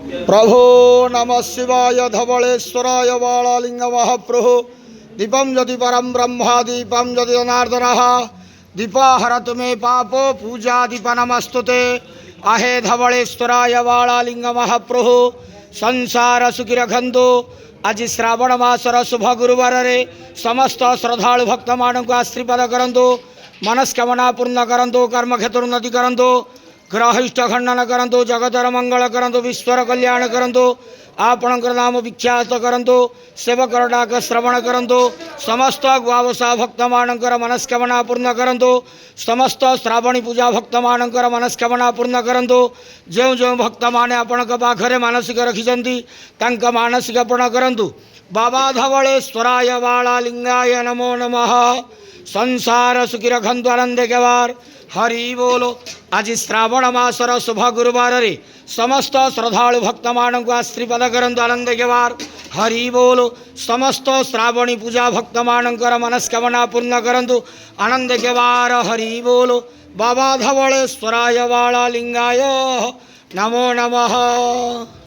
प्रभो नमः शिवाय धवलेश्वराय बालालिंग महाप्रभु दीपम ज्योति परम ब्रह्मा दीपम ज्योति जनार्दनः दीपाहरतु मे पापो पूजा दीप नमस्तुते आहे धवलेश्वराय बालालिंग महाप्रभु संसार सुखी रखंतु। आज श्रावण मासर शुभ गुरुवार रे समस्त श्रद्धालु भक्त मान को आशीर्वाद करंतु, मनस्कामना पूर्ण करंतु, कर्म क्षेत्र उन्नति करंतु, ग्रहिष्ठ खंडन करंतु, जगतर मंगल करंतु, विश्वर कल्याण करंतु, आपणकर नाम विख्यात करंतु, सेवकर डाक श्रवण करंतु, समस्त ग्वावसा भक्त मानकर मनस्कामना पूर्ण करंतु, समस्त श्रावणी पूजा भक्त मानकर मनस्कामना पूर्ण करंतु। जो जो भक्त माने आपणक पाखरे मानसिक रखिछंती तांका मानसिक पूर्ण करंतु। बाबा धवलेश्वराय बालालिंगाय नमो नमः। संसार सुखी रखंतु आनंद केवार हरि बोलो। आज श्रावण मासर शुभ गुरुवार रे समस्त श्रद्धालु भक्त मान को आशीर्वाद करंतु आनंद केवार हरि बोलो। समस्त श्रावणी पूजा भक्त मानकर मनस्कामना पूर्ण करंतु आनंद केवार हरि बोलो। बाबा धवलेश्वराय बालालिंगाय नमो नमः।